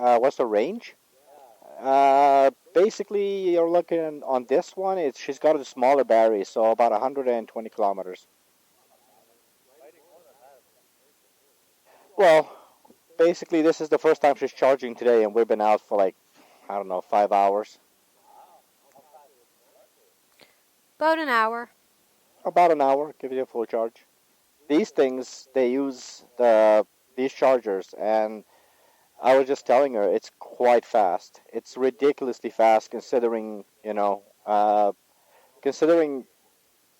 what's the range? Basically, you're looking on this one. She's got a smaller battery, so about 120 kilometers. Well, basically, this is the first time she's charging today, and we've been out for like, I don't know, 5 hours. About an hour. About an hour, give you a full charge. These things, they use these chargers, and I was just telling her it's quite fast. It's ridiculously fast considering, considering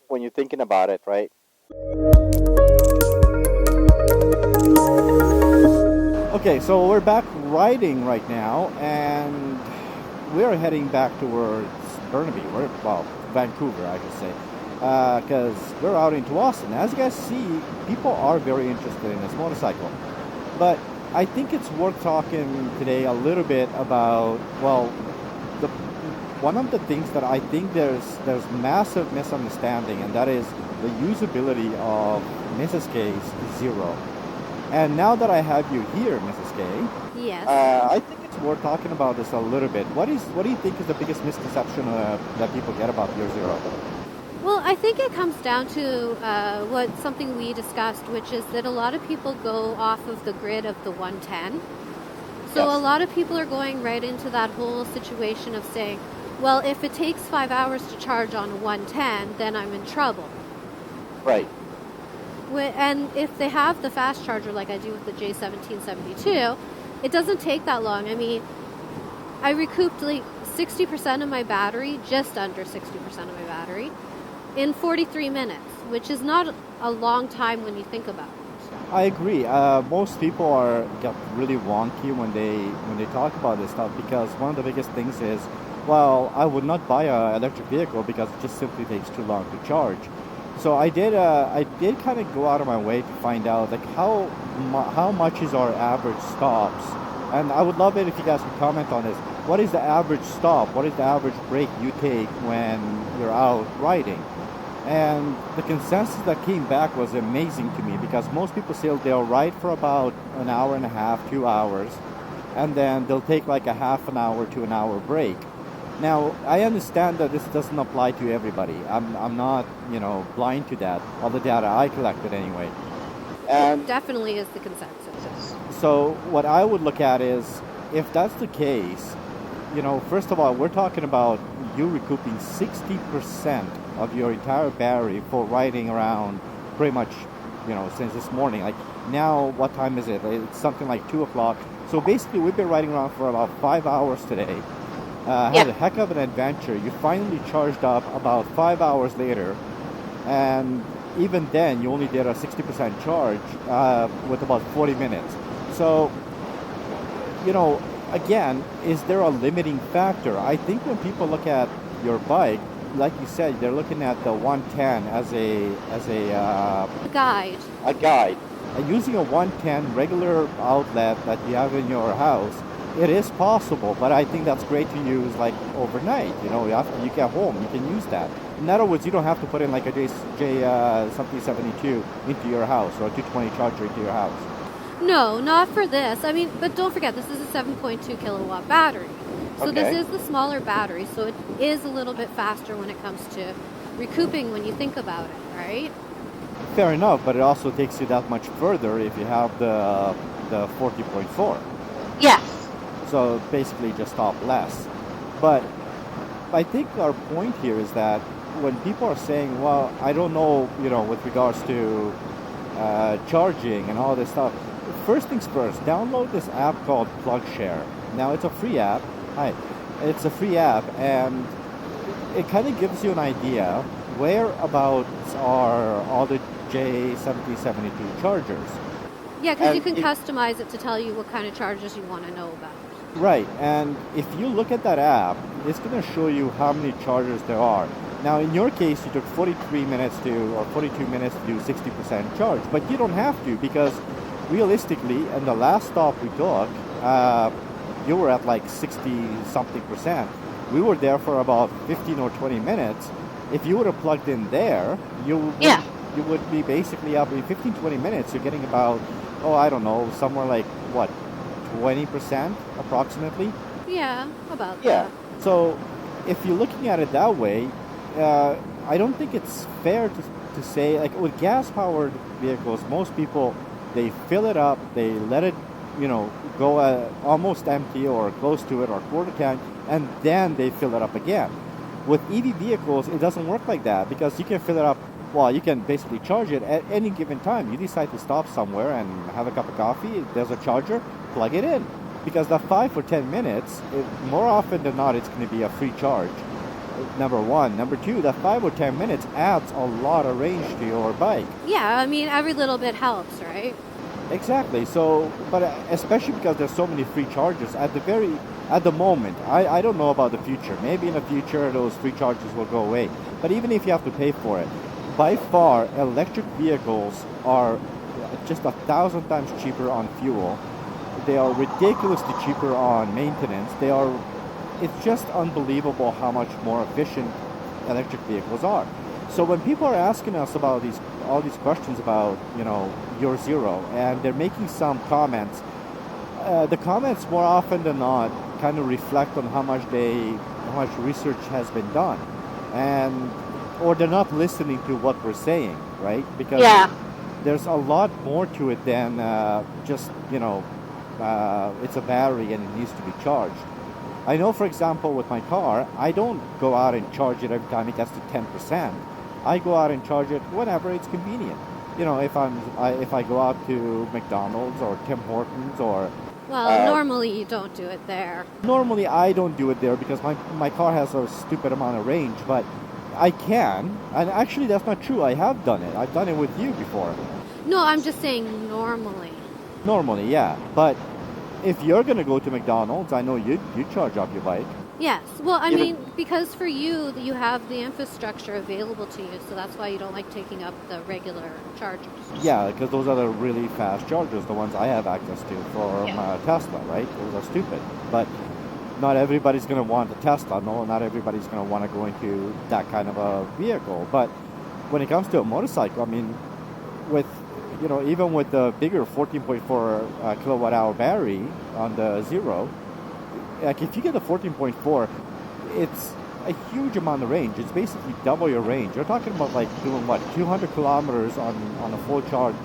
when you're thinking about it, right? Okay, so we're back riding right now, and we're heading back towards Burnaby, Vancouver, I should say, because we're out into Austin. As you guys see, people are very interested in this motorcycle, but I think it's worth talking today a little bit about, one of the things that I think there's massive misunderstanding, and that is the usability of Mrs. K's Zero. And now that I have you here, Mrs. K, yes, I think it's worth talking about this a little bit. What do you think is the biggest misconception that people get about your Zero? well, I think it comes down to something we discussed, which is that a lot of people go off of the grid of the 110. So Yes. a lot of people are going right into that whole situation of saying, well, if it takes 5 hours to charge on a 110, then I'm in trouble. Right. And if they have the fast charger like I do with the J1772, it doesn't take that long. I mean, I recouped like 60% of my battery, just under 60% of my battery, in 43 minutes, which is not a long time when you think about it. I agree. Most people get really wonky when they talk about this stuff, because one of the biggest things is, well, I would not buy an electric vehicle because it just simply takes too long to charge. So I did kind of go out of my way to find out like how much is our average stops, and I would love it if you guys could comment on this. What is the average stop? What is the average break you take when you're out riding? And the consensus that came back was amazing to me, because most people say they'll ride for about an hour and a half, 2 hours, and then they'll take like a half an hour to an hour break. Now, I understand that this doesn't apply to everybody. I'm not, blind to that, all the data I collected anyway. And it definitely is the consensus. So what I would look at is, if that's the case, first of all, we're talking about you recouping 60% of your entire battery for riding around pretty much, since this morning. Like now, what time is it? It's something like 2 o'clock. So basically, we've been riding around for about 5 hours today. Had a heck of an adventure. You finally charged up about 5 hours later, and even then you only did a 60% charge with about 40 minutes. So, again, is there a limiting factor? I think when people look at your bike, like you said, they're looking at the 110 as a guide. A guide. Using a 110 regular outlet that you have in your house, it is possible, but I think that's great to use like overnight. After you get home, you can use that. In other words, you don't have to put in like a something 72 into your house, or a 220 charger into your house. No, not for this. I mean, but don't forget, this is a 7.2 kilowatt battery. So Okay. This is the smaller battery, so it is a little bit faster when it comes to recouping when you think about it, right? Fair enough, but it also takes you that much further if you have the 40.4. Yes. So basically just stop less. But I think our point here is that when people are saying, well, I don't know, with regards to charging and all this stuff, first things first, download this app called PlugShare. Now, it's a free app. It's a free app, and it kind of gives you an idea whereabouts are all the J1772 chargers. Yeah, because you can customize it to tell you what kind of chargers you want to know about. Right, and if you look at that app, it's going to show you how many chargers there are. Now, in your case, you took 42 minutes to do 60% charge, but you don't have to, because realistically, in the last stop we took, you were at like 60-something%. We were there for about 15 or 20 minutes. If you would have plugged in there, you would be basically up in 15, 20 minutes. You're getting about, somewhere like, 20 20% approximately. Yeah, about Yeah. that. So if you're looking at it that way, I don't think it's fair to say, like with gas powered vehicles, most people, they fill it up, they let it, go almost empty or close to it or quarter tank, and then they fill it up again. With EV vehicles, it doesn't work like that because you can fill it up. Well, you can basically charge it at any given time. You decide to stop somewhere and have a cup of coffee, there's a charger, plug it in. Because the 5 or 10 minutes, more often than not, it's going to be a free charge. Number one. Number two, that 5 or 10 minutes adds a lot of range to your bike. Yeah, I mean, every little bit helps, right? Exactly. So, but especially because there's so many free charges at the moment. I don't know about the future. Maybe in the future those free charges will go away. But even if you have to pay for it, by far electric vehicles are just 1,000 times cheaper on fuel. They are ridiculously cheaper on maintenance. It's just unbelievable how much more efficient electric vehicles are. So when people are asking us about all these questions about, your zero, and they're making some comments, the comments more often than not kind of reflect on how much research has been done, or they're not listening to what we're saying, right? Because there's a lot more to it than just, it's a battery and it needs to be charged. I know, for example, with my car, I don't go out and charge it every time it gets to 10%. I go out and charge it whenever it's convenient. If I go out to McDonald's or Tim Hortons or... Well, normally you don't do it there. Normally I don't do it there because my car has a stupid amount of range, but I can. And actually that's not true. I have done it. I've done it with you before. No, I'm just saying normally. Normally, yeah. But if you're going to go to McDonald's, I know you charge up your bike. Yes. Well, I mean, because for you have the infrastructure available to you, so that's why you don't like taking up the regular chargers. Yeah, because those are the really fast chargers, the ones I have access to from Tesla, right? Those are stupid. But not everybody's going to want a Tesla. No, not everybody's going to want to go into that kind of a vehicle. But when it comes to a motorcycle, I mean, even with the bigger 14.4 kilowatt hour battery on the Zero, like if you get the 14.4, it's a huge amount of range. It's basically double your range. You're talking about like doing 200 kilometers on a full charge.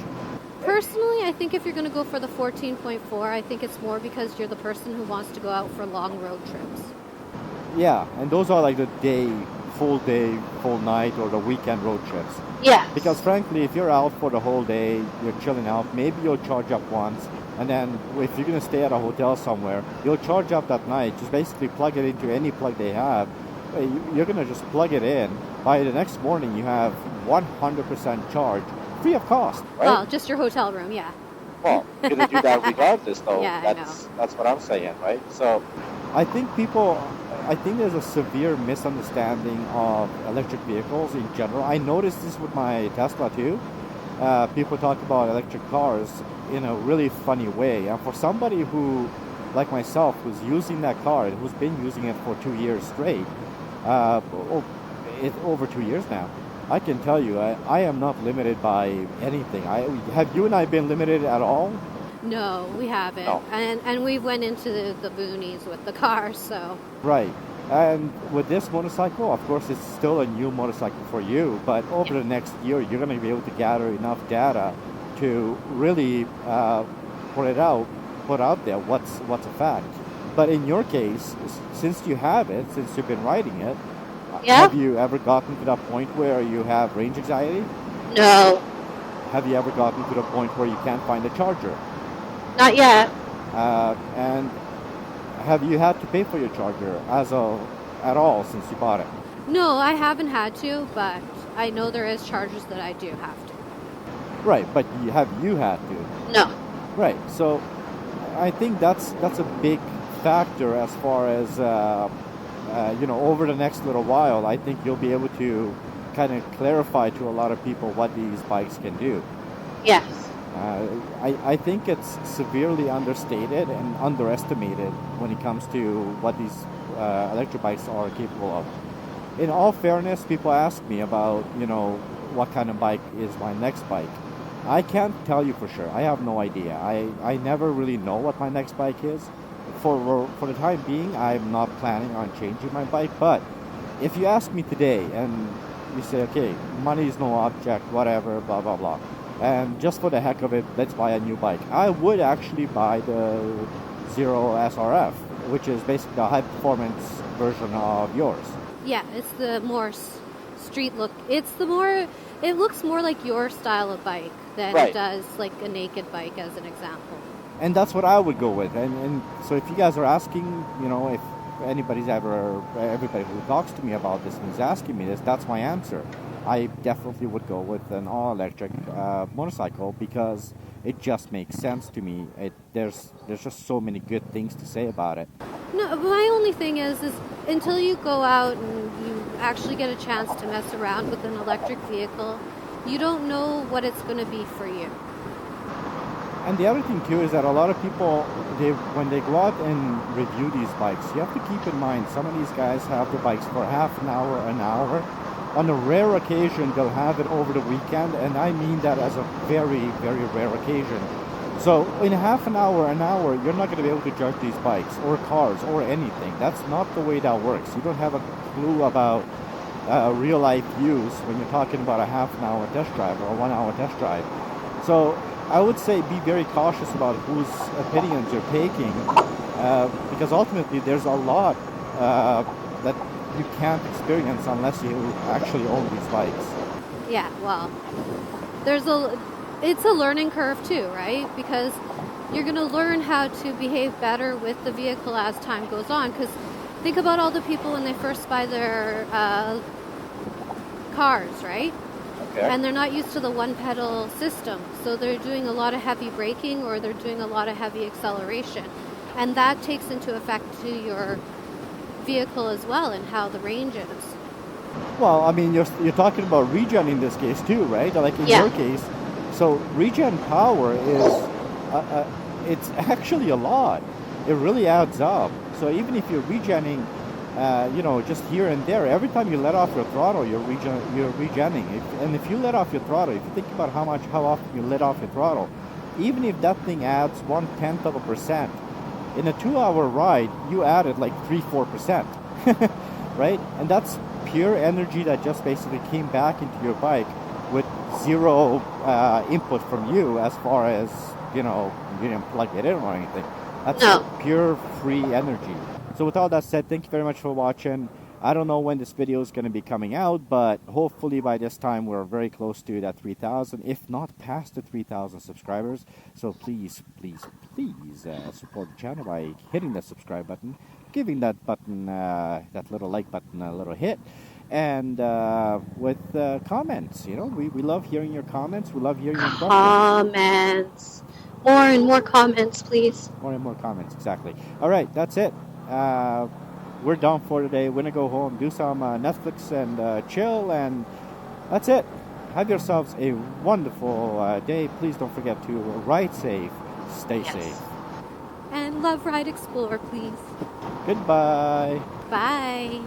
Personally, I think if you're going to go for the 14.4, I think it's more because you're the person who wants to go out for long road trips. Yeah, and those are like the full day, full night, or the weekend road trips. Yeah. Because frankly, if you're out for the whole day, you're chilling out, maybe you'll charge up once, and then if you're going to stay at a hotel somewhere, you'll charge up that night. Just basically plug it into any plug they have. You're going to just plug it in. By the next morning, you have 100% charge, free of cost. Right? Well, just your hotel room, yeah. Well, you're going to do that regardless, though. Yeah, That's what I'm saying, right? So I think there's a severe misunderstanding of electric vehicles in general. I noticed this with my Tesla too. People talk about electric cars in a really funny way. And for somebody who, like myself, who's using that car and who's been using it for 2 years straight, it's over 2 years now, I can tell you, I am not limited by anything. Have you and I been limited at all? No, we haven't. No. And we went into the boonies with the car, so. Right. And with this motorcycle, of course, it's still a new motorcycle for you, but over the next year, you're going to be able to gather enough data to really put out there what's a fact. But in your case, since you have it, since you've been riding it, have you ever gotten to that point where you have range anxiety? No. Have you ever gotten to the point where you can't find a charger? Not yet. And have you had to pay for your charger at all since you bought it? No, I haven't had to, but I know there is charges that I do have to. Right, but have you had to? No. Right, so I think that's a big factor as far as over the next little while. I think you'll be able to kind of clarify to a lot of people what these bikes can do. Yes. I think it's severely understated and underestimated when it comes to what these electric bikes are capable of. In all fairness, people ask me about, what kind of bike is my next bike. I can't tell you for sure. I have no idea. I never really know what my next bike is. For the time being, I'm not planning on changing my bike. But if you ask me today and you say, okay, money is no object, whatever, blah, blah, blah, and just for the heck of it, let's buy a new bike, I would actually buy the Zero SRF, which is basically the high performance version of yours. Yeah, it's the more street look. It looks more like your style of bike than Right. it does like a naked bike, as an example. And that's what I would go with. And so if you guys are asking, if everybody who talks to me about this and is asking me this, that's my answer. I definitely would go with an all-electric motorcycle because it just makes sense to me. There's just so many good things to say about it. No, my only thing is until you go out and you actually get a chance to mess around with an electric vehicle, you don't know what it's going to be for you. And the other thing too is that a lot of people, when they go out and review these bikes, you have to keep in mind some of these guys have the bikes for half an hour. On a rare occasion, they'll have it over the weekend, and I mean that as a very, very rare occasion. So in half an hour, you're not going to be able to judge these bikes or cars or anything. That's not the way that works. You don't have a clue about real life use when you're talking about a half an hour test drive or a 1 hour test drive. So I would say be very cautious about whose opinions you're taking, because ultimately there's a lot that you can't experience unless you actually own these bikes. Yeah, well, it's a learning curve too, right? Because you're going to learn how to behave better with the vehicle as time goes on. Because think about all the people when they first buy their cars, right? Okay. And they're not used to the one pedal system. So they're doing a lot of heavy braking or they're doing a lot of heavy acceleration. And that takes into effect to your vehicle as well and how the range is. Well, I mean, you're talking about regen in this case too, right? Like in your case. So regen power is it's actually a lot. It really adds up. So even if you're regenning, just here and there, every time you let off your throttle, you're regenning. And if you let off your throttle, if you think about how often you let off your throttle, even if that thing adds 0.1%, in a 2-hour ride, you added like 3-4%, right? And that's pure energy that just basically came back into your bike with zero input from you as far as, you didn't plug it in or anything. That's pure free energy. So with all that said, thank you very much for watching. I don't know when this video is going to be coming out, but hopefully by this time we're very close to that 3,000, if not past the 3,000 subscribers. So please, please, please support the channel by hitting the subscribe button, giving that button, that little like button, a little hit, and with comments. We love hearing your comments. We love hearing your questions. Comments. More and more comments, please. More and more comments, exactly. All right, that's it. We're done for today. We're going to go home, do some Netflix and chill, and that's it. Have yourselves a wonderful day. Please don't forget to ride safe, stay safe. And love, ride, explore, please. Goodbye. Bye.